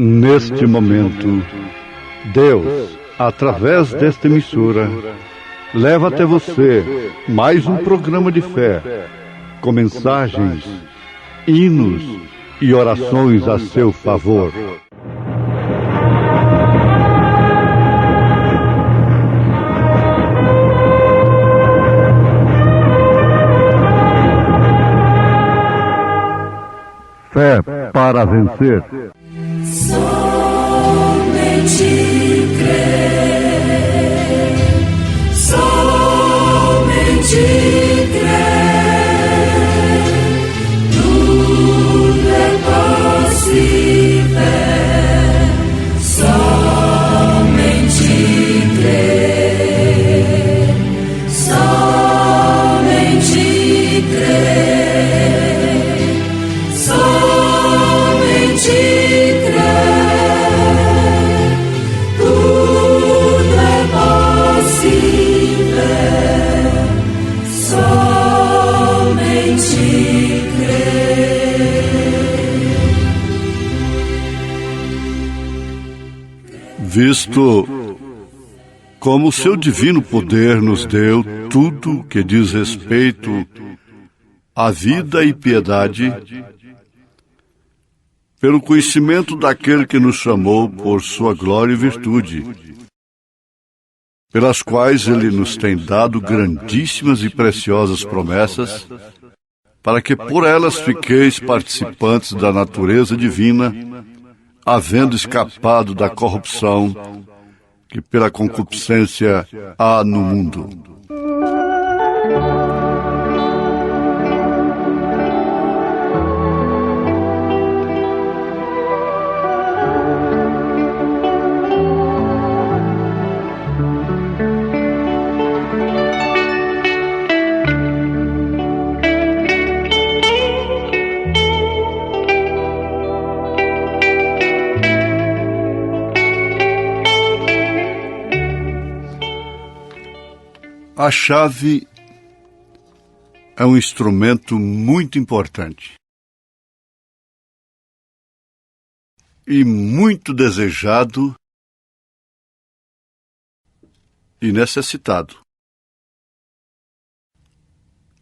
Neste momento, Deus, através desta emissora, leva até você mais um programa de fé, com mensagens, hinos e orações a seu favor. Fé para vencer. Somente crer, somente crer, tudo é possível, somente crer, somente crer, somente visto como o seu divino poder nos deu tudo que diz respeito à vida e piedade, pelo conhecimento daquele que nos chamou por sua glória e virtude, pelas quais ele nos tem dado grandíssimas e preciosas promessas, para que por elas fiqueis participantes da natureza divina, havendo escapado da corrupção que pela concupiscência há no mundo. A chave é um instrumento muito importante e muito desejado e necessitado.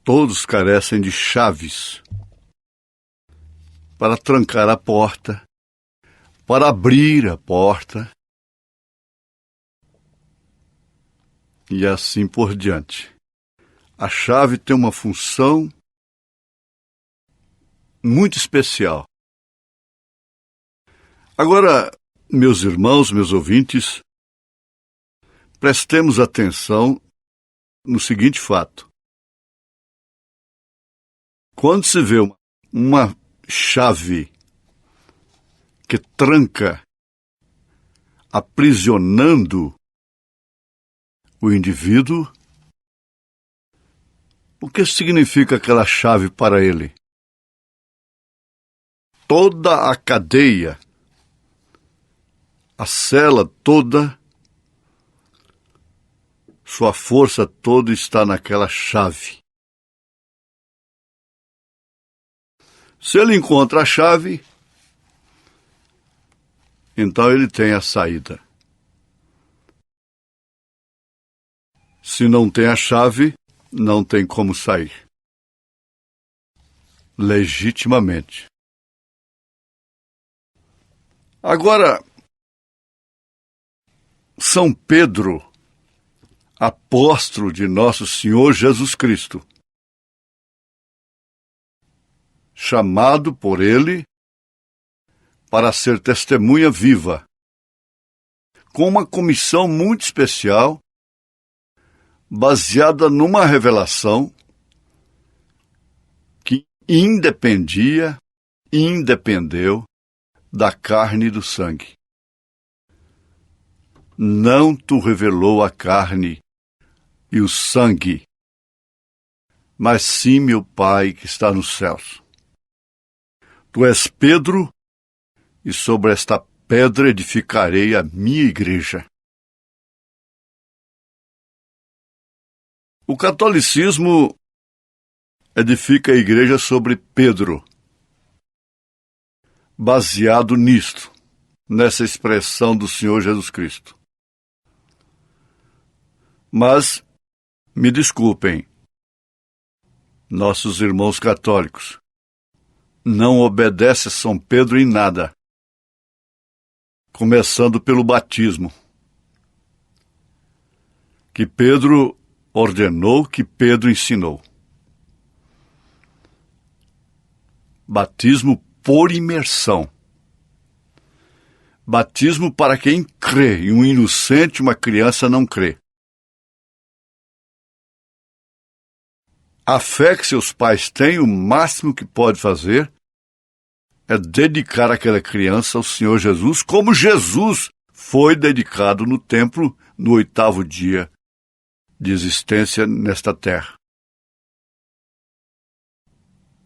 Todos carecem de chaves para trancar a porta, para abrir a porta, e assim por diante. A chave tem uma função muito especial. Agora, meus irmãos, meus ouvintes, prestemos atenção no seguinte fato. Quando se vê uma chave que tranca, aprisionando o indivíduo, o que significa aquela chave para ele? Toda a cadeia, a cela toda, sua força toda está naquela chave. Se ele encontra a chave, então ele tem a saída. Se não tem a chave, não tem como sair. Legitimamente. Agora, São Pedro, apóstolo de nosso Senhor Jesus Cristo, chamado por ele para ser testemunha viva, com uma comissão muito especial, baseada numa revelação que independeu da carne e do sangue. Não tu revelou a carne e o sangue, mas sim meu Pai que está nos céus. Tu és Pedro, e sobre esta pedra edificarei a minha igreja. O catolicismo edifica a igreja sobre Pedro, baseado nisto. nessa expressão do Senhor Jesus Cristo. Mas, me desculpem, nossos irmãos católicos, não obedece a São Pedro em nada, começando pelo batismo, que Pedro ordenou, que Pedro ensinou. Batismo por imersão. Batismo para quem crê, e um inocente, uma criança, não crê. A fé que seus pais têm, o máximo que pode fazer é dedicar aquela criança ao Senhor Jesus, como Jesus foi dedicado no templo no 8º dia de existência nesta terra.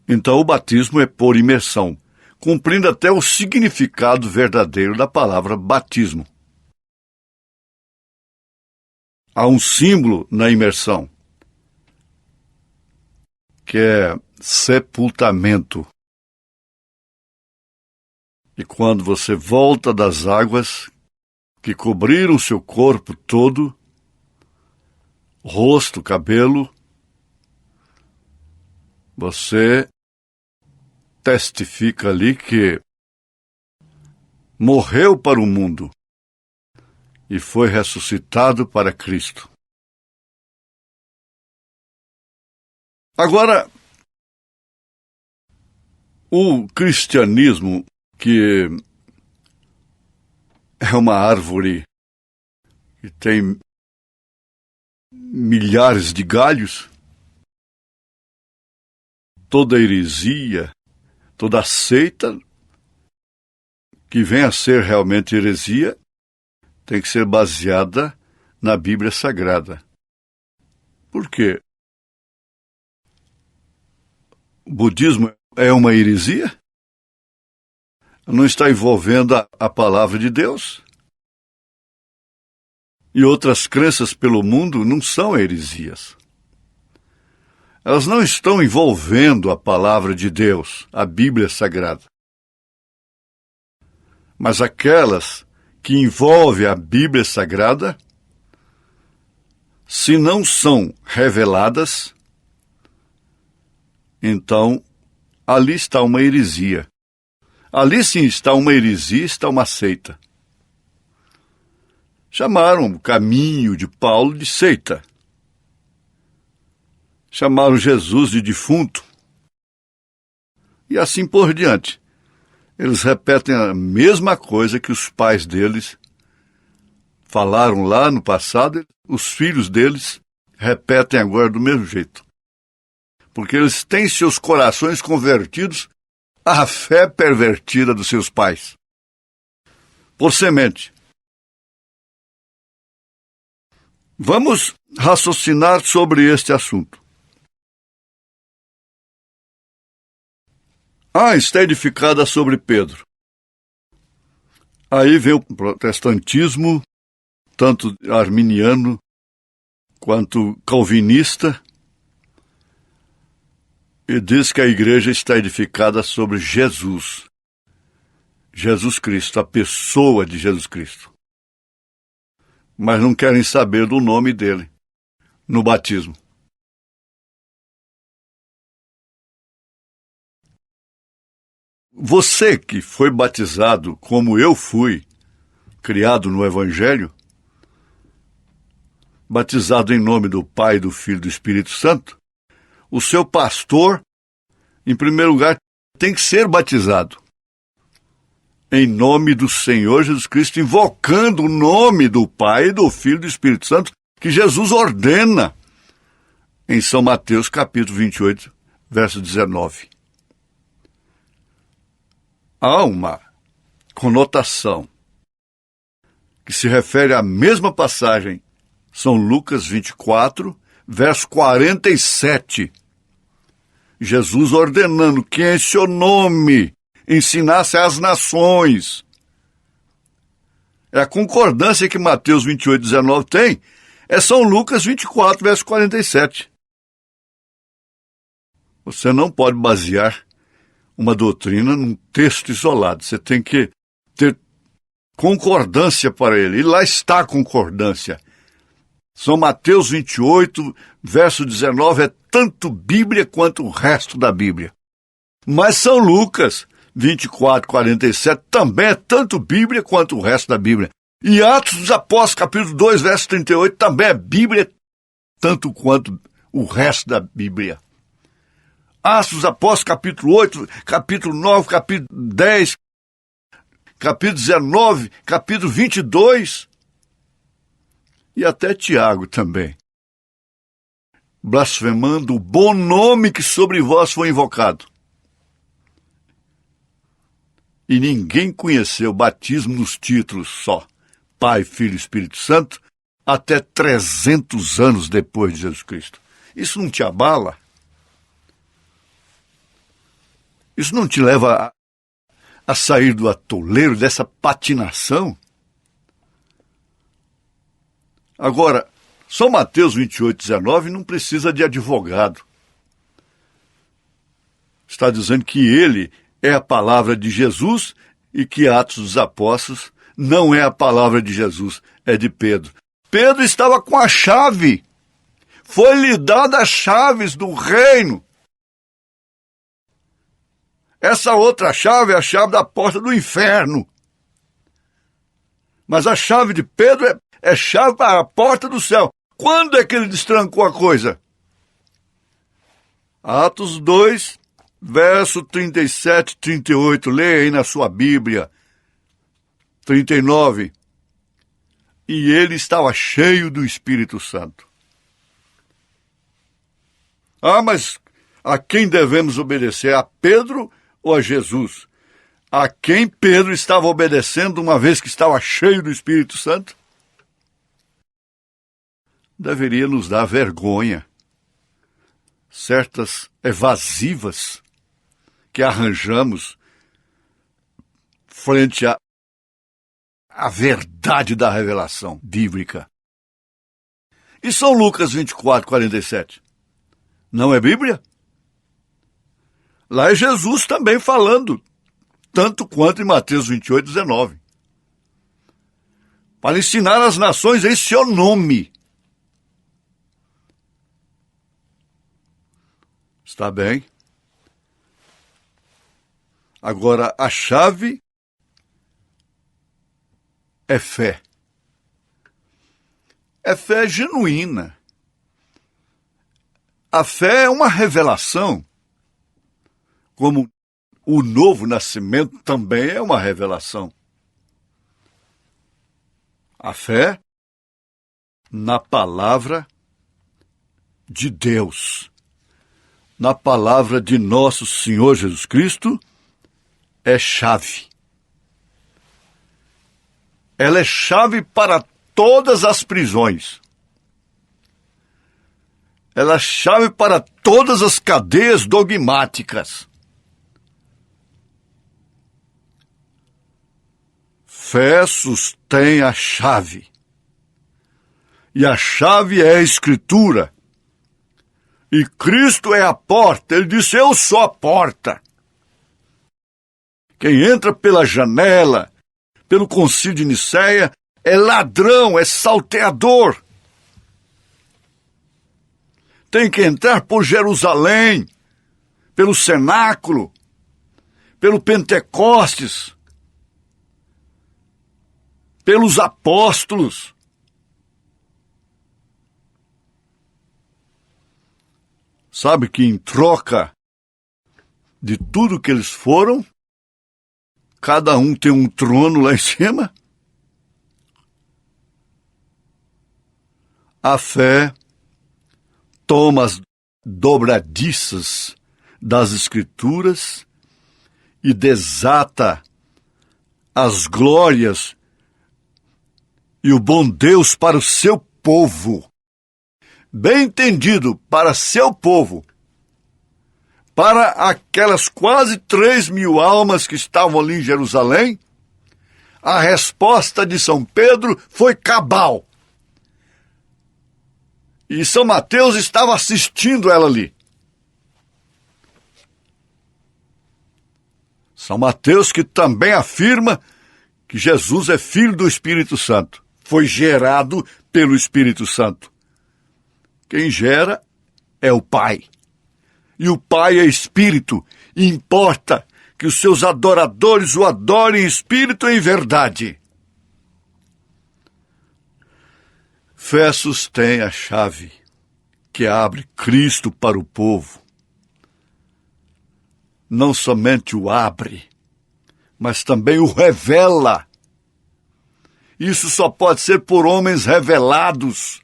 Então o batismo é por imersão, cumprindo até o significado verdadeiro da palavra batismo. Há um símbolo na imersão, que é sepultamento. E quando você volta das águas que cobriram seu corpo todo, rosto, cabelo, você testifica ali que morreu para o mundo e foi ressuscitado para Cristo. Agora, o cristianismo, que é uma árvore que tem milhares de galhos, toda heresia, toda seita que venha a ser realmente heresia, tem que ser baseada na Bíblia Sagrada. Por quê? O budismo é uma heresia? Não está envolvendo a palavra de Deus? E outras crenças pelo mundo não são heresias. Elas não estão envolvendo a palavra de Deus, a Bíblia Sagrada. Mas aquelas que envolvem a Bíblia Sagrada, se não são reveladas, então ali está uma heresia. Ali sim está uma heresia, está uma seita. Chamaram o caminho de Paulo de seita. Chamaram Jesus de defunto. E assim por diante. Eles repetem a mesma coisa que os pais deles falaram lá no passado, os filhos deles repetem agora do mesmo jeito. Porque eles têm seus corações convertidos à fé pervertida dos seus pais. Por semente. Vamos raciocinar sobre este assunto. Está edificada sobre Pedro. Aí vem o protestantismo, tanto arminiano quanto calvinista, e diz que a igreja está edificada sobre Jesus. Jesus Cristo, a pessoa de Jesus Cristo. Mas não querem saber do nome dele no batismo. Você que foi batizado como eu fui, criado no Evangelho, batizado em nome do Pai, do Filho e do Espírito Santo, o seu pastor, em primeiro lugar, tem que ser batizado em nome do Senhor Jesus Cristo, invocando o nome do Pai, do Filho e do Espírito Santo, que Jesus ordena em São Mateus, capítulo 28, verso 19. Há uma conotação que se refere à mesma passagem, São Lucas 24, verso 47. Jesus ordenando que em seu nome ensinasse às nações. É a concordância que Mateus 28, 19 tem, é São Lucas 24, verso 47. Você não pode basear uma doutrina num texto isolado. Você tem que ter concordância para ele. E lá está a concordância. São Mateus 28, verso 19, é tanto Bíblia quanto o resto da Bíblia. Mas São Lucas 24, 47 também é tanto Bíblia quanto o resto da Bíblia. E Atos dos Apóstolos, capítulo 2, verso 38, também é Bíblia tanto quanto o resto da Bíblia. Atos dos Apóstolos, capítulo 8, capítulo 9, capítulo 10, capítulo 19, capítulo 22, e até Tiago também. Blasfemando o bom nome que sobre vós foi invocado. E ninguém conheceu o batismo nos títulos só, Pai, Filho e Espírito Santo, até 300 anos depois de Jesus Cristo. Isso não te abala? Isso não te leva a sair do atoleiro dessa patinação? Agora, São Mateus 28, 19 não precisa de advogado. Está dizendo que ele é a palavra de Jesus e que Atos dos Apóstolos não é a palavra de Jesus, é de Pedro. Pedro estava com a chave. Foi-lhe dada as chaves do reino. Essa outra chave é a chave da porta do inferno. Mas a chave de Pedro é chave para a porta do céu. Quando é que ele destrancou a coisa? Atos 2, verso 37 e 38. Leia aí na sua Bíblia. 39. E ele estava cheio do Espírito Santo. Ah, mas a quem devemos obedecer? A Pedro ou a Jesus? A quem Pedro estava obedecendo uma vez que estava cheio do Espírito Santo? Deveria nos dar vergonha. Certas evasivas que arranjamos frente à verdade da revelação bíblica. E São Lucas 24, 47? Não é Bíblia? Lá é Jesus também falando, tanto quanto em Mateus 28, 19. Para ensinar as nações em seu nome. Está bem? Agora, a chave é fé. É fé genuína. A fé é uma revelação, como o novo nascimento também é uma revelação. A fé na palavra de Deus, na palavra de nosso Senhor Jesus Cristo, é chave. Ela é chave para todas as prisões. Ela é chave para todas as cadeias dogmáticas. Fé sustém a chave. E a chave é a Escritura. E Cristo é a porta. Ele disse, eu sou a porta. Quem entra pela janela, pelo concílio de Nicéia, é ladrão, é salteador. Tem que entrar por Jerusalém, pelo cenáculo, pelo Pentecostes, pelos apóstolos. Sabe que em troca de tudo que eles foram, cada um tem um trono lá em cima? A fé toma as dobradiças das Escrituras e desata as glórias e o bom Deus para o seu povo. Bem entendido, para seu povo. Para aquelas quase 3.000 almas que estavam ali em Jerusalém, a resposta de São Pedro foi cabal. E São Mateus estava assistindo ela ali. São Mateus que também afirma que Jesus é filho do Espírito Santo. Foi gerado pelo Espírito Santo. Quem gera é o Pai. E o Pai é Espírito. E importa que os seus adoradores o adorem em espírito e em verdade. Fé sustém a chave que abre Cristo para o povo. Não somente o abre, mas também o revela. Isso só pode ser por homens revelados,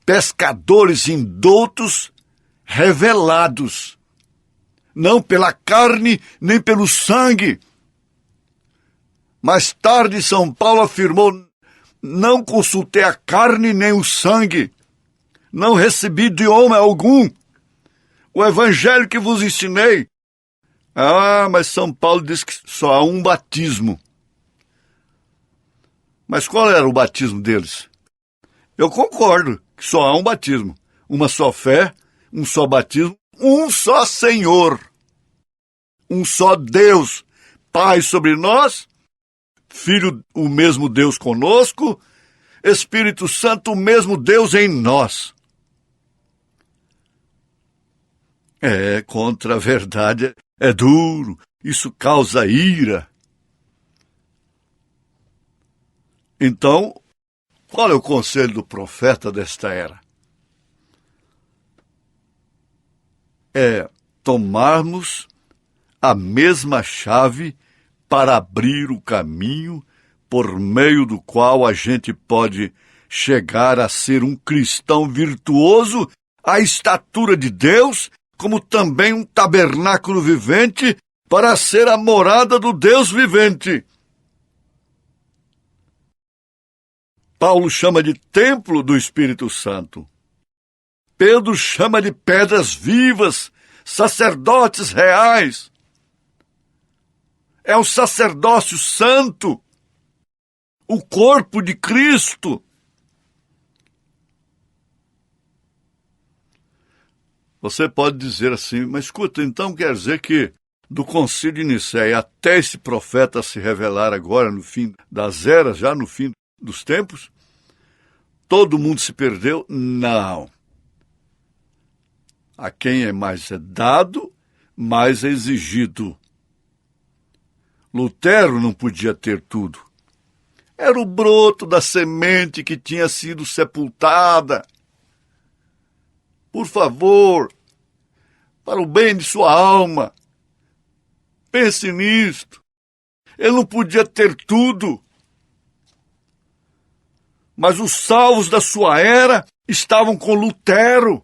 pescadores indoutos revelados, não pela carne nem pelo sangue. Mais tarde, São Paulo afirmou: não consultei a carne nem o sangue, não recebi de homem algum o evangelho que vos ensinei. Mas São Paulo diz que só há um batismo. Mas qual era o batismo deles? Eu concordo que só há um batismo. Uma só fé, um só batismo, um só Senhor. Um só Deus. Pai sobre nós, Filho, o mesmo Deus conosco, Espírito Santo, o mesmo Deus em nós. Contra a verdade é duro, isso causa ira. Então, qual é o conselho do profeta desta era? É tomarmos a mesma chave para abrir o caminho por meio do qual a gente pode chegar a ser um cristão virtuoso à estatura de Deus, como também um tabernáculo vivente para ser a morada do Deus vivente. Paulo chama de templo do Espírito Santo. Pedro chama de pedras vivas, sacerdotes reais. É o sacerdócio santo, o corpo de Cristo. Você pode dizer assim, mas escuta, então quer dizer que do concílio de Nicéia até esse profeta se revelar agora no fim das eras, já no fim dos tempos, todo mundo se perdeu? Não. A quem é mais dado, mais é exigido. Lutero não podia ter tudo. Era o broto da semente que tinha sido sepultada. Por favor, para o bem de sua alma, pense nisto. Ele não podia ter tudo. Mas os salvos da sua era estavam com Lutero.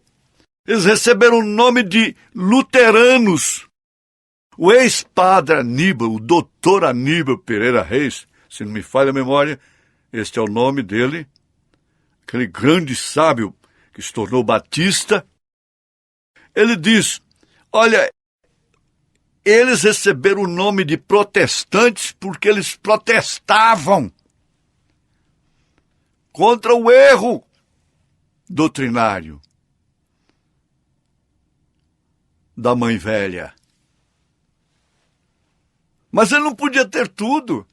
Eles receberam o nome de luteranos. O ex-padre Aníbal, o doutor Aníbal Pereira Reis, se não me falha a memória, este é o nome dele, aquele grande sábio que se tornou batista, ele diz, olha, eles receberam o nome de protestantes porque eles protestavam contra o erro doutrinário da mãe velha. Mas ele não podia ter tudo.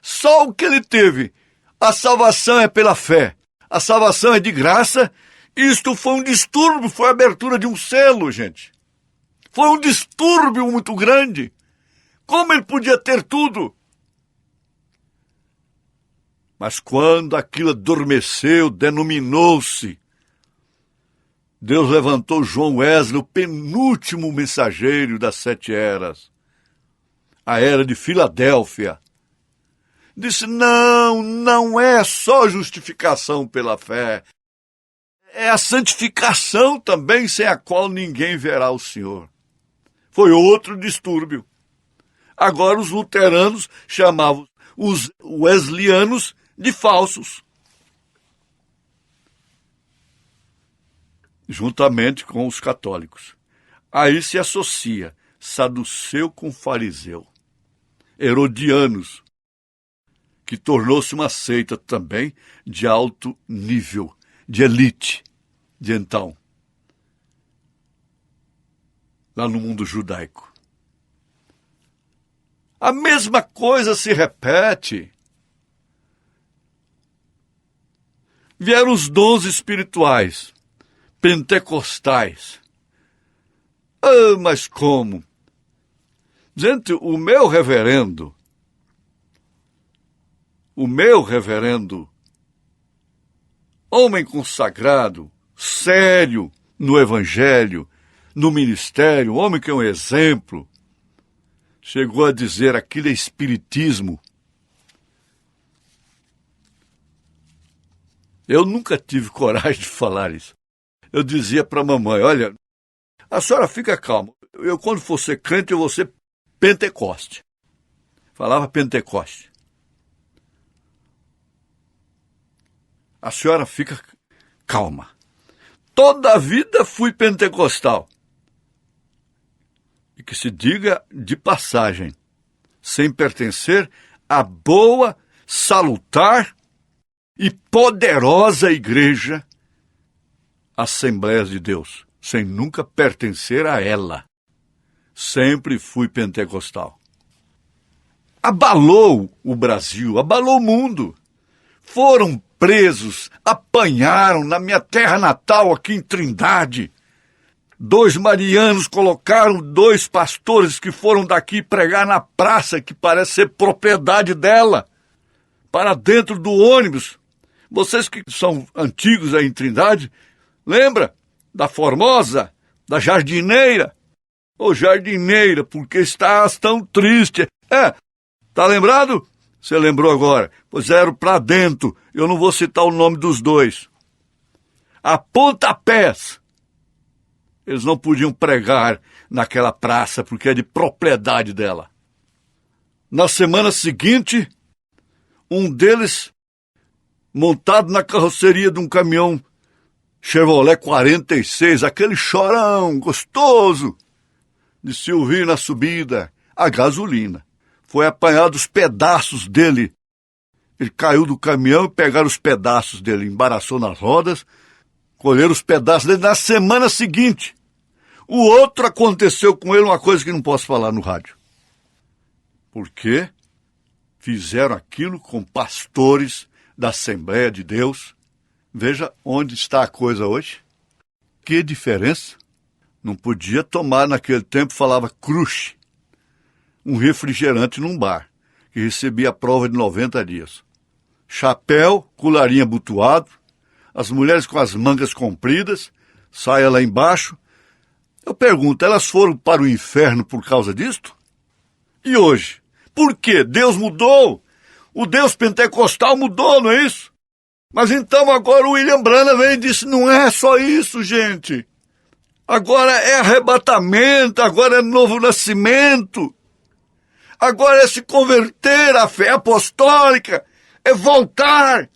Só o que ele teve. A salvação é pela fé. A salvação é de graça. Isto foi um distúrbio, foi a abertura de um selo, gente. Foi um distúrbio muito grande. Como ele podia ter tudo? Mas quando aquilo adormeceu, denominou-se, Deus levantou João Wesley, o penúltimo mensageiro das 7 eras. A era de Filadélfia. Disse, não é só justificação pela fé. É a santificação também, sem a qual ninguém verá o Senhor. Foi outro distúrbio. Agora os luteranos chamavam os wesleyanos de falsos. Juntamente com os católicos. Aí se associa saduceu com fariseu. Herodianos, que tornou-se uma seita também de alto nível, de elite, de então, lá no mundo judaico. A mesma coisa se repete. Vieram os dons espirituais, pentecostais. Ah, mas como? Gente, o meu reverendo, homem consagrado, sério no evangelho, no ministério, homem que é um exemplo, chegou a dizer: aquilo é espiritismo. Eu nunca tive coragem de falar isso. Eu dizia para a mamãe: olha, a senhora fica calma. Eu, quando for ser crente, eu vou ser Pentecoste. Falava Pentecoste. A senhora fica calma. Toda a vida fui pentecostal. E que se diga de passagem, sem pertencer à boa, salutar e poderosa igreja Assembleias de Deus, sem nunca pertencer a ela. Sempre fui pentecostal. Abalou o Brasil, abalou o mundo. Foram presos, apanharam na minha terra natal, aqui em Trindade. 2 marianos colocaram 2 pastores que foram daqui pregar na praça, que parece ser propriedade dela, para dentro do ônibus. Vocês que são antigos aí em Trindade, lembra da Formosa, da Jardineira? Ô jardineira, porque estás tão triste? Tá lembrado? Você lembrou agora? Pois era pra dentro, eu não vou citar o nome dos 2. A pontapés. Eles não podiam pregar naquela praça, porque é de propriedade dela. Na semana seguinte, um deles, montado na carroceria de um caminhão Chevrolet 46, aquele chorão gostoso de se ouvir na subida, a gasolina. Foi apanhado os pedaços dele. Ele caiu do caminhão e pegaram os pedaços dele, embaraçou nas rodas, colheram os pedaços dele na semana seguinte. O outro aconteceu com ele uma coisa que não posso falar no rádio. Porque fizeram aquilo com pastores da Assembleia de Deus. Veja onde está a coisa hoje. Que diferença. Não podia tomar naquele tempo, falava crush, um refrigerante num bar, que recebia a prova de 90 dias. Chapéu, colarinho abotoado, as mulheres com as mangas compridas, saia lá embaixo. Eu pergunto, elas foram para o inferno por causa disto? E hoje? Por quê? Deus mudou. O Deus pentecostal mudou, não é isso? Mas então agora o William Branham veio e disse: não é só isso, gente. Agora é arrebatamento, agora é novo nascimento. Agora é se converter à fé apostólica, é voltar.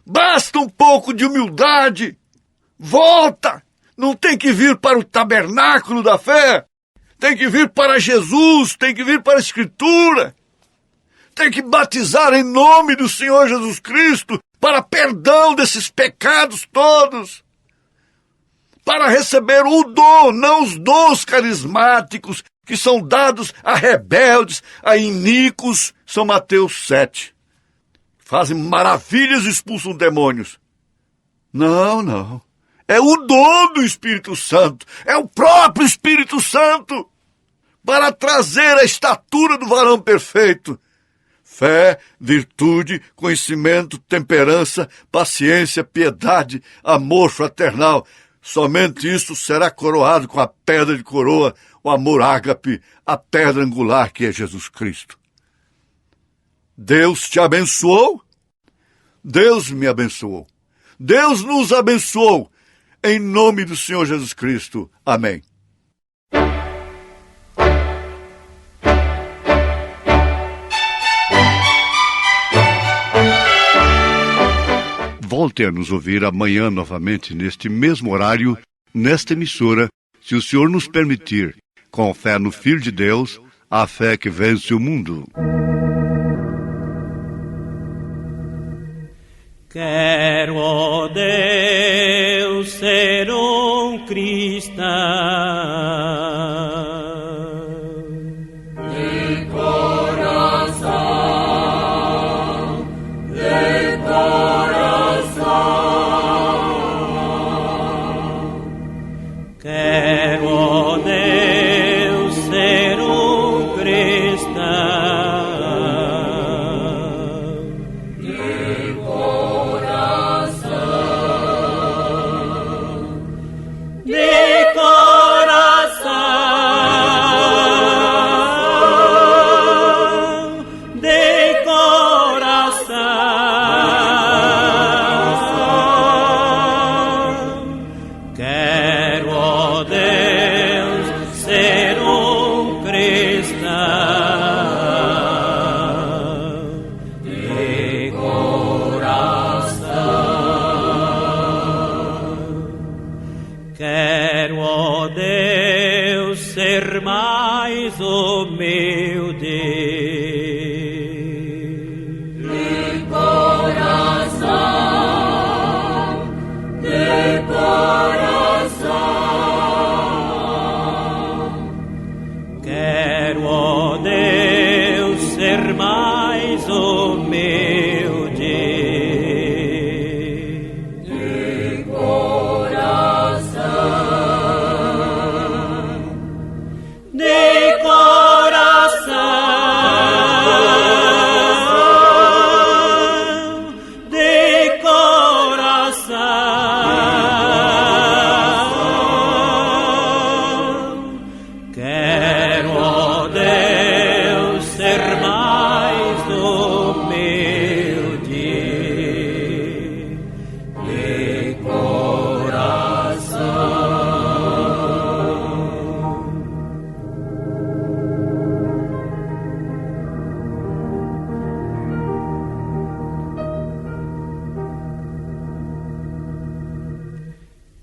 Basta um pouco de humildade. Volta. Não tem que vir para o tabernáculo da fé. Tem que vir para Jesus, tem que vir para a Escritura. Tem que batizar em nome do Senhor Jesus Cristo para perdão desses pecados todos. Para receber o dom, não os dons carismáticos que são dados a rebeldes, a iníquos. São Mateus 7. Fazem maravilhas e expulsam demônios. Não, não. É o dom do Espírito Santo. É o próprio Espírito Santo para trazer a estatura do varão perfeito. Fé, virtude, conhecimento, temperança, paciência, piedade, amor fraternal. Somente isso será coroado com a pedra de coroa, o amor ágape, a pedra angular que é Jesus Cristo. Deus te abençoou? Deus me abençoou. Deus nos abençoou. Em nome do Senhor Jesus Cristo. Amém. Volte a nos ouvir amanhã novamente, neste mesmo horário, nesta emissora, se o Senhor nos permitir, com fé no Filho de Deus, a fé que vence o mundo. Quero, ó Deus, ser cristão. ó Deus, ser mais humilde. Quero, ó Deus, ser mais humilde. De coração, de coração, de coração. Quero, ó Deus, ser mais humilde de coração.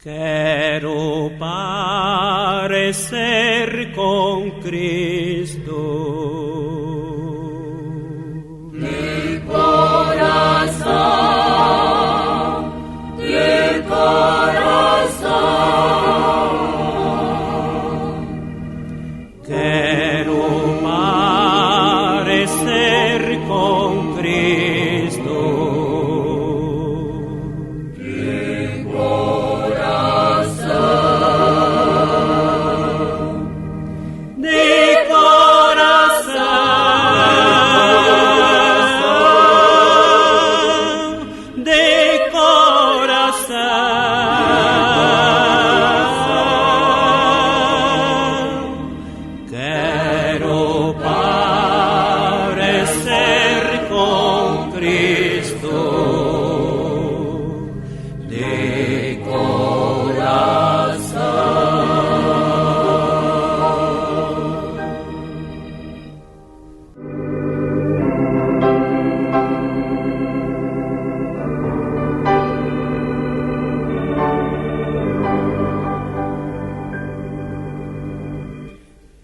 Quero parecer com Cristo. De coração, de coração. Quero parecer com Cristo. Quero parecer com Cristo de coração.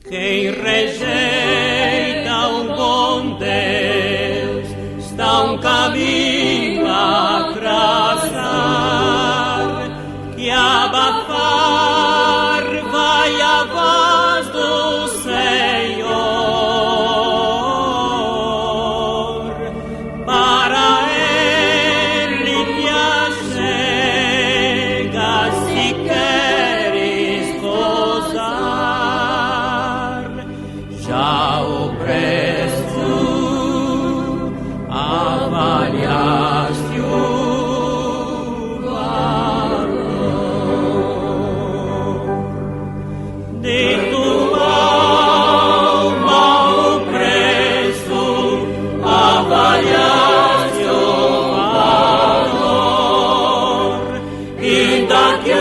Quem rejeita um bom Deus está um caminho a traçar, que abafar vai a voz do Senhor. Para Ele te achega se queres gozar. Já o preço avaliaste o valor de tua alma, o preço avaliaste o valor, ainda que